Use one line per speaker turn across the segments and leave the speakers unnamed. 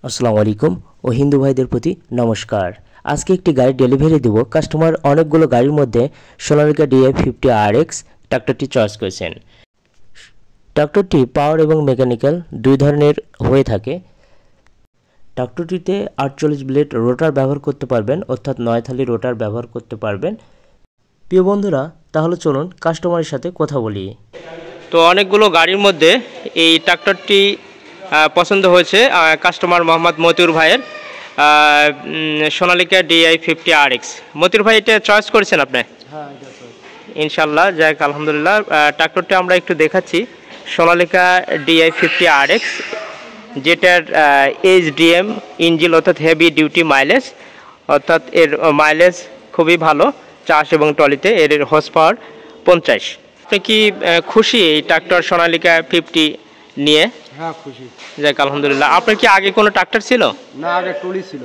আসসালামু আলাইকুম ও হিন্দু ভাইদের প্রতি নমস্কার। আজকে একটি গাড়ি ডেলিভারি দেব। কাস্টমার অনেকগুলো গাড়ির মধ্যে সোনালিকা DI50RX ট্রাক্টরটি চয়েস করেছেন। ট্রাক্টরটি পাওয়ার এবং মেকানিক্যাল দুই ধরনের হয়ে থাকে। ট্রাক্টরটিতে 48 ব্লেড রোটার ব্যবহার করতে পারবেন, অর্থাৎ 9 থালি রোটার ব্যবহার করতে পারবেন। প্রিয় বন্ধুরা, তাহলে চলুন কাস্টমারের সাথে কথা বলি। তো অনেকগুলো গাড়ির মধ্যে এই ট্রাক্টরটি পছন্দ হয়েছে কাস্টমার মোহাম্মদ মতিউর ভাইয়ের, সোনালিকা DI50RX। মতিউর ভাই, এটা চয়েস করেছেন আপনি?
হ্যাঁ,
ইনশাল্লাহ, যাক আলহামদুলিল্লাহ। ট্রাক্টরটা আমরা একটু দেখাচ্ছি, সোনালিকা DI50RX, যেটার HDM ইঞ্জিন, অর্থাৎ হেভি ডিউটি মাইলেজ, অর্থাৎ এর মাইলেজ খুবই ভালো। চাষ এবং ট্রলিতে এর হর্স পাওয়ার 50। আপনি কি খুশি এই ট্রাক্টর সোনালিকা 50 নিয়ে?
হ্যাঁ, খুশি।
যাক আলহামদুলিল্লাহ। আপনার কি আগে কোনো ট্রাক্টর ছিল?
না, আগে ট্রলি ছিল।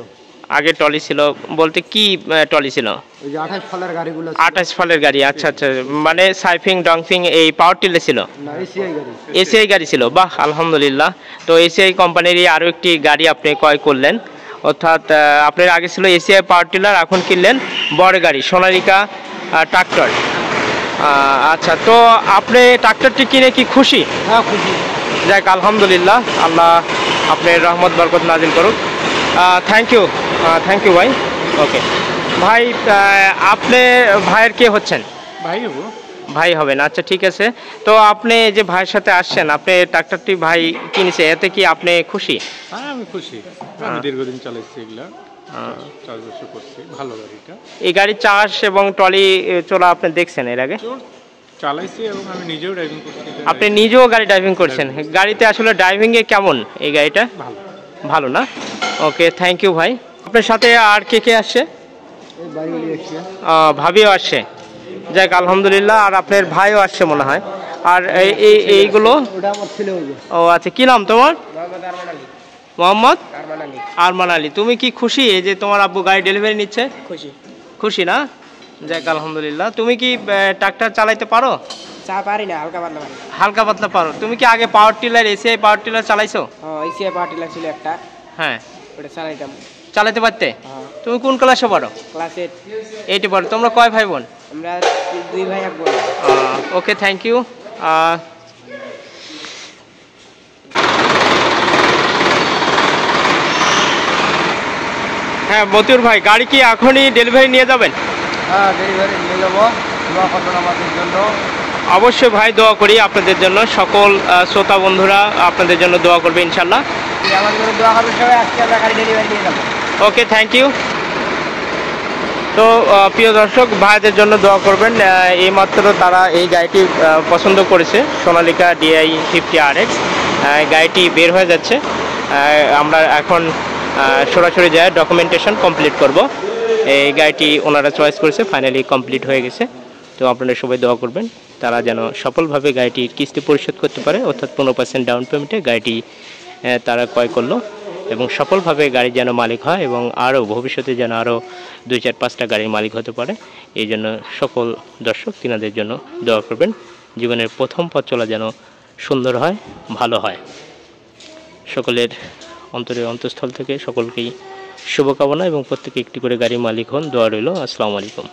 আগে ট্রলি ছিল বলতে কি ট্রলি ছিল?
ওই যে 28 ফলের গাড়িগুলো।
28 ফলের গাড়ি, আচ্ছা আচ্ছা। মানে সাইফিং ডংফিং এই পাওয়ার টিলে ছিল?
না, এসিআই গাড়ি।
এসিআই গাড়ি ছিল, বাহ আলহামদুলিল্লাহ। তো এসিআই কোম্পানিরই আরও একটি গাড়ি আপনি ক্রয় করলেন, অর্থাৎ আপনার আগে ছিল এসিআই পাওয়ার টিলার, এখন কিনলেন বড় গাড়ি সোনালিকা ট্রাক্টর। আচ্ছা, তো আপনি ট্রাক্টরটি কিনে কি খুশি?
হ্যাঁ, খুশি।
যাক আলহামদুলিল্লাহ, আল্লাহ আপনার রহমত বরকত নাজিল করুক। থ্যাংক ইউ ভাই। ওকে ভাই, আপনি ভাইয়ের কে হচ্ছেন?
ভাই হব।
ভাই হবেন, আচ্ছা ঠিক আছে। তো আপনি যে ভাইয়ের সাথে আসছেন, আপনি ট্রাক্টরটি ভাই কিনেছে, এতে কি আপনি খুশি?
হ্যাঁ, আমি খুশি। আমি দীর্ঘদিন চালাইছি এগুলা, 4 বছর করছি। ভালো গাড়িটা।
এই গাড়ি চাষ এবং ট্রলি চলা আপনি দেখছেন এর আগে?
চালাইছি এবং আমি নিজেও ড্রাইভিং করছি।
আপনি নিজেও গাড়ি ড্রাইভিং করছেন? গাড়িতে আসলে ড্রাইভিংয়ে কেমন এই গাড়িটা?
ভালো।
ভালো না? ওকে, থ্যাংক ইউ ভাই। আপনার সাথে আর কে কে আসছে? ভাবিও আসছে, যাক আলহামদুলিল্লাহ। আর আপনার ভাইও আসছে মনে হয়। আর এইগুলো? ও আচ্ছা, কি নাম তোমার? মোহাম্মদ আরমান আলী। তুমি কি খুশি এই যে তোমার আব্বু গাড়ি ডেলিভারি নিচ্ছে?
খুশি।
খুশি না? যাক আলহামদুলিল্লাহ। তুমি কি ট্রাক্টর চালাইতে পারো?
পারি না, হালকা পাতলা পারি।
হালকা পাতলা পারো। তুমি কি আগে power tiller, ACI power tiller চালাইছো?
এসিআই পাওয়ার টিলার ছিল একটা।
হ্যাঁ,
ওটা চালাইতাম।
চালাতে পারতে? তুমি কোন ক্লাসে পড়ো?
ক্লাস
8 পড়ো। তোমরা কয় ভাই বোন?
আমরা 2 ভাই 1 বোন।
ওকে, থ্যাংক ইউ। হ্যাঁ মতিউর ভাই, গাড়ি কি এখনই ডেলিভারি নিয়ে যাবেন?
হ্যাঁ, ডেলিভারি নিয়ে যাবো। দোয়া করবেন আমাদের জন্য।
অবশ্যই ভাই, দোয়া করি আপনাদের জন্য। সকল শ্রোতা বন্ধুরা আপনাদের জন্য দোয়া করবে ইনশাল্লাহ।
আমাদের জন্য দোয়া করবেন সবাই। আজকে আমরা গাড়ি ডেলিভারি নিয়ে যাবো।
ওকে, থ্যাংক ইউ। তো প্রিয় দর্শক, ভাইদের জন্য দোয়া করবেন। এইমাত্র তারা এই গাড়িটি পছন্দ করেছে, সোনালিকা DI50RX। গাড়িটি বের হয়ে যাচ্ছে। আমরা এখন সরাসরি যায় ডকুমেন্টেশন কমপ্লিট করব। এই গাড়িটি ওনারা চয়েস করেছে, ফাইনালি কমপ্লিট হয়ে গেছে। তো আপনারা সবাই দোয়া করবেন তারা যেন সফলভাবে গাড়িটির কিস্তি পরিশোধ করতে পারে, অর্থাৎ 15% ডাউন পেমেন্টে গাড়িটি তারা ক্রয় করলো, এবং সফলভাবে গাড়ি যেন মালিক হয়, এবং আরও ভবিষ্যতে যেন আরও 2-4-5টা গাড়ির মালিক হতে পারে। এই জন্য সকল দর্শক তিনাদের জন্য দোয়া করবেন। জীবনের প্রথম পথ চলা যেন সুন্দর হয়, ভালো হয়। সকলের অন্তরের অন্তঃস্থল থেকে সকলকেই শুভকামনা, এবং প্রত্যেকে একটি করে গাড়ির মালিক হন। দোয়া রইল। আসসালামু আলাইকুম।